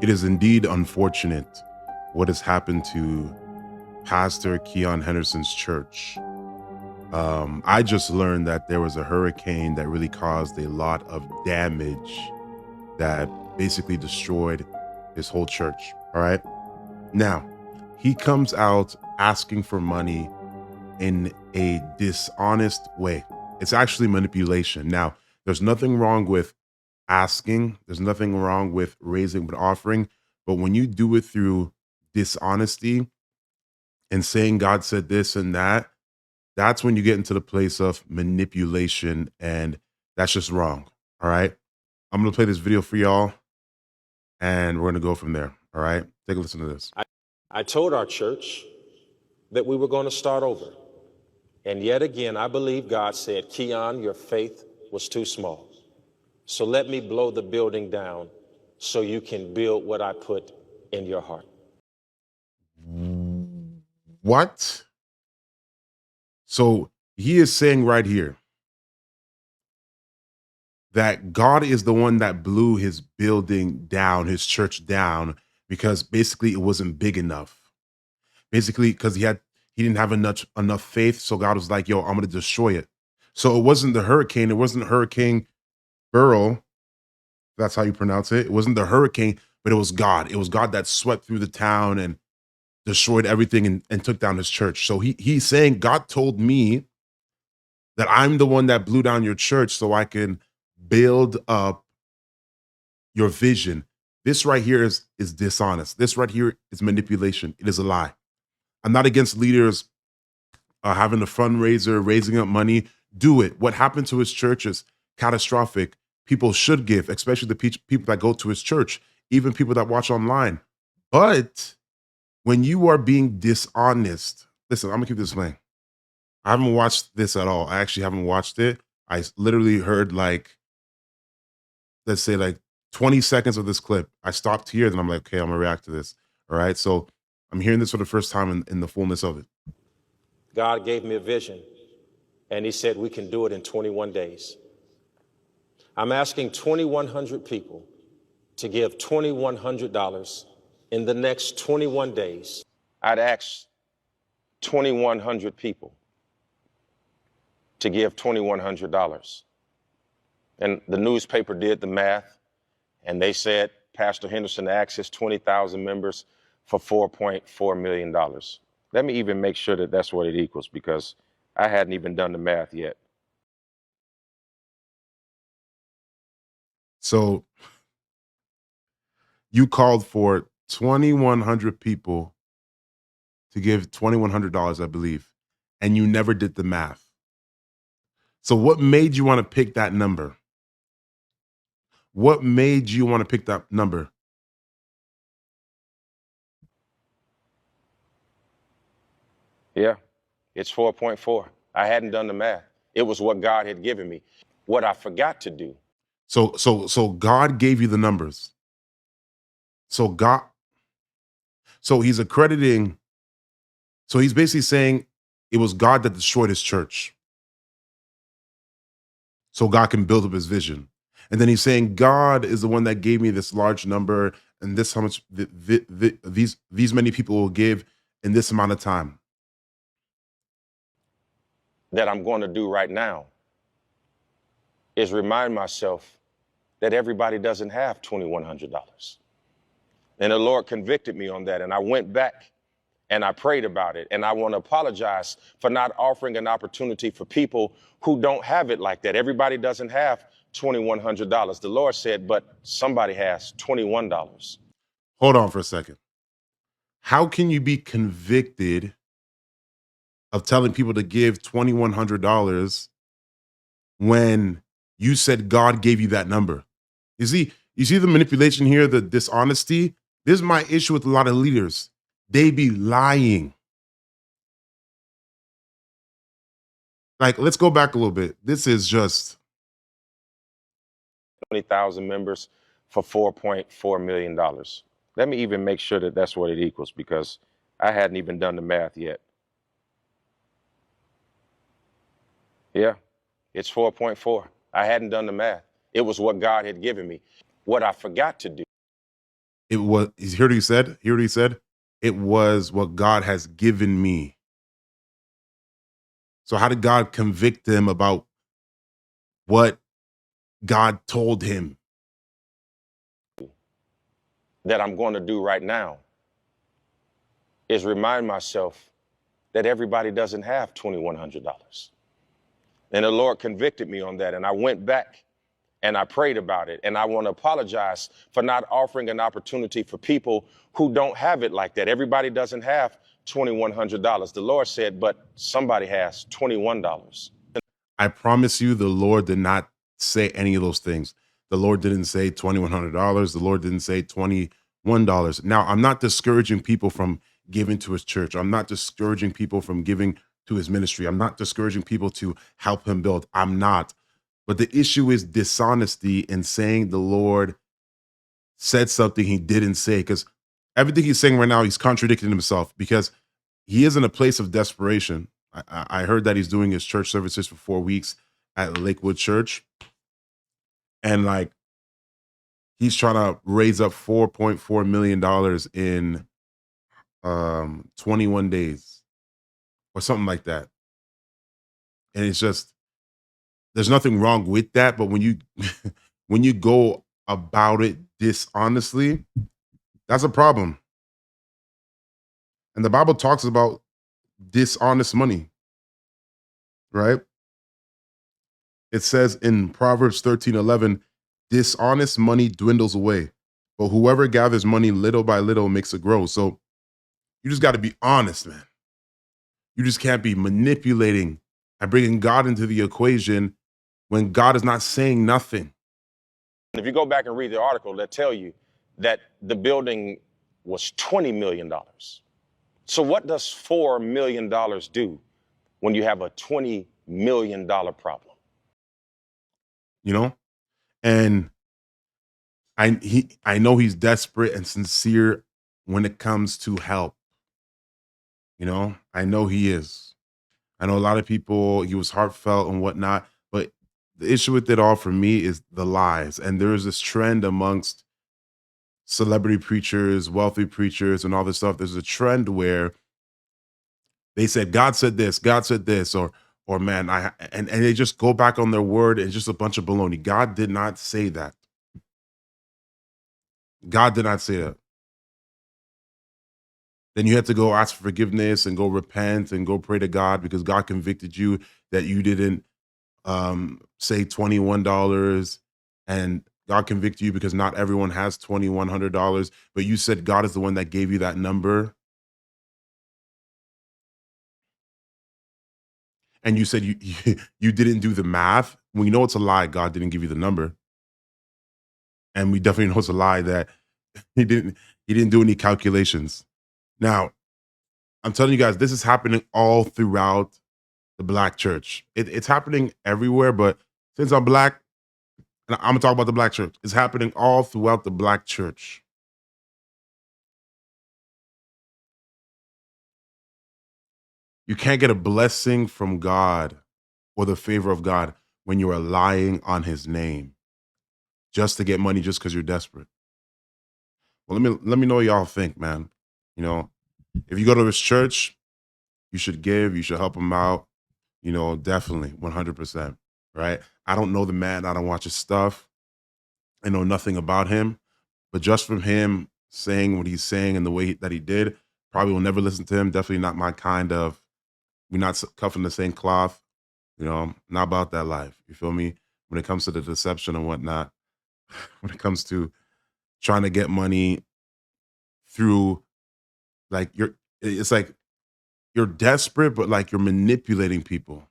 It is indeed unfortunate what has happened to Pastor Keion Henderson's church. I just learned that there was a hurricane that really caused a lot of damage that basically destroyed his whole church. All right. Now, he comes out asking for money in a dishonest way. It's actually manipulation. Now, there's nothing wrong with asking, there's nothing wrong with raising an offering, but when you do it through dishonesty and saying God said this and that, that's when you get into the place of manipulation, and that's just wrong. All right. I'm gonna play this video for y'all and we're gonna go from there. All right. Take a listen to this. I told our church that we were going to start over. And yet again, I believe God said, Keion, your faith was too small. So let me blow the building down so you can build what I put in your heart. What? So he is saying right here that God is the one that blew his building down, his church down, because basically it wasn't big enough. Basically, because he didn't have enough faith. So God was like, yo, I'm gonna destroy it. So it wasn't the hurricane, it wasn't Hurricane Burrow. That's how you pronounce it. It wasn't the hurricane, but it was God. It was God that swept through the town and destroyed everything and took down his church. So he's saying, God told me that I'm the one that blew down your church so I can build up your vision. This right here is dishonest. This right here is manipulation. It is a lie. I'm not against leaders having a fundraiser, raising up money. Do it. What happened to his church is catastrophic. People should give, especially the people that go to his church, even people that watch online. But when you are being dishonest, listen, I'm gonna keep this playing. I haven't watched this at all. I actually haven't watched it. I literally heard like, let's say like 20 seconds of this clip. I stopped here, then I'm like, okay, I'm gonna react to this. All right. So I'm hearing this for the first time in the fullness of it. God gave me a vision, and he said we can do it in 21 days. I'm asking 2,100 people to give $2,100 in the next 21 days. I'd ask 2,100 people to give $2,100. And the newspaper did the math, and they said Pastor Henderson accessed 20,000 members for $4.4 million. Let me even make sure that that's what it equals, because I hadn't even done the math yet. So you called for 2,100 people to give $2,100, I believe, and you never did the math. So what made you want to pick that number? What made you want to pick that number? Yeah, it's 4.4. I hadn't done the math. It was what God had given me. What I forgot to do. So God gave you the numbers. So he's accrediting. So he's basically saying it was God that destroyed his church, so God can build up his vision. And then he's saying God is the one that gave me this large number, and this how much these many people will give in this amount of time. That I'm going to do right now is remind myself that everybody doesn't have $2,100. And the Lord convicted me on that. And I went back and I prayed about it. And I want to apologize for not offering an opportunity for people who don't have it like that. Everybody doesn't have $2,100. The Lord said, but somebody has $21. Hold on for a second. How can you be convicted of telling people to give $2,100 when you said God gave you that number? You see the manipulation here, the dishonesty. This is my issue with a lot of leaders. They be lying. Like, let's go back a little bit. This is just 20,000 members for $4.4 million. Let me even make sure that that's what it equals, because I hadn't even done the math yet. Yeah, it's 4.4. I hadn't done the math. It was what God had given me. What I forgot to do. It was, you hear what he said? Hear what he said? It was what God has given me. So how did God convict him about what God told him? That I'm going to do right now is remind myself that everybody doesn't have $2,100. And the Lord convicted me on that. And I went back and I prayed about it. And I want to apologize for not offering an opportunity for people who don't have it like that. Everybody doesn't have $2,100. The Lord said, but somebody has $21. I promise you, the Lord did not say any of those things. The Lord didn't say $2,100. The Lord didn't say $21. Now, I'm not discouraging people from giving to his church. I'm not discouraging people from giving to his ministry. I'm not discouraging people to help him build. I'm not. But the issue is dishonesty in saying the Lord said something he didn't say, because everything he's saying right now, he's contradicting himself, because he is in a place of desperation. I heard that he's doing his church services for 4 weeks at Lakewood Church, and like he's trying to raise up $4.4 million in 21 days or something like that. And it's just, there's nothing wrong with that, but when you when you go about it dishonestly, that's a problem. And the Bible talks about dishonest money, right? It says in Proverbs 13:11, dishonest money dwindles away, but whoever gathers money little by little makes it grow. So you just got to be honest, man. You just can't be manipulating and bringing God into the equation when God is not saying nothing. If you go back and read the article, they'll tell you that the building was $20 million. So what does $4 million do when you have a $20 million problem? You know? And I know he's desperate and sincere when it comes to help. You know, I know he is. I know a lot of people, he was heartfelt and whatnot, but the issue with it all for me is the lies. And there's this trend amongst celebrity preachers, wealthy preachers, and all this stuff. There's a trend where they said, God said this, or man, and they just go back on their word, and it's just a bunch of baloney. God did not say that. God did not say that. Then you had to go ask for forgiveness and go repent and go pray to God because God convicted you that you didn't say $21, and God convicted you because not everyone has $2,100, but you said God is the one that gave you that number. And you said you didn't do the math. We know it's a lie. God didn't give you the number. And we definitely know it's a lie that he didn't he didn't do any calculations. Now, I'm telling you guys, this is happening all throughout the black church. It's happening everywhere, but since I'm black, and I'm gonna talk about the black church, it's happening all throughout the black church. You can't get a blessing from God or the favor of God when you are lying on his name just to get money just because you're desperate. Well, let me know what y'all think, man. You know, if you go to his church, you should give, you should help him out. You know, definitely 100%. Right. I don't know the man. I don't watch his stuff. I know nothing about him, but just from him saying what he's saying and the way that he did, probably will never listen to him. Definitely not my kind of, we're not cut from the same cloth. You know, not about that life. You feel me? When it comes to the deception and whatnot, when it comes to trying to get money through, like, it's like you're desperate, but like you're manipulating people.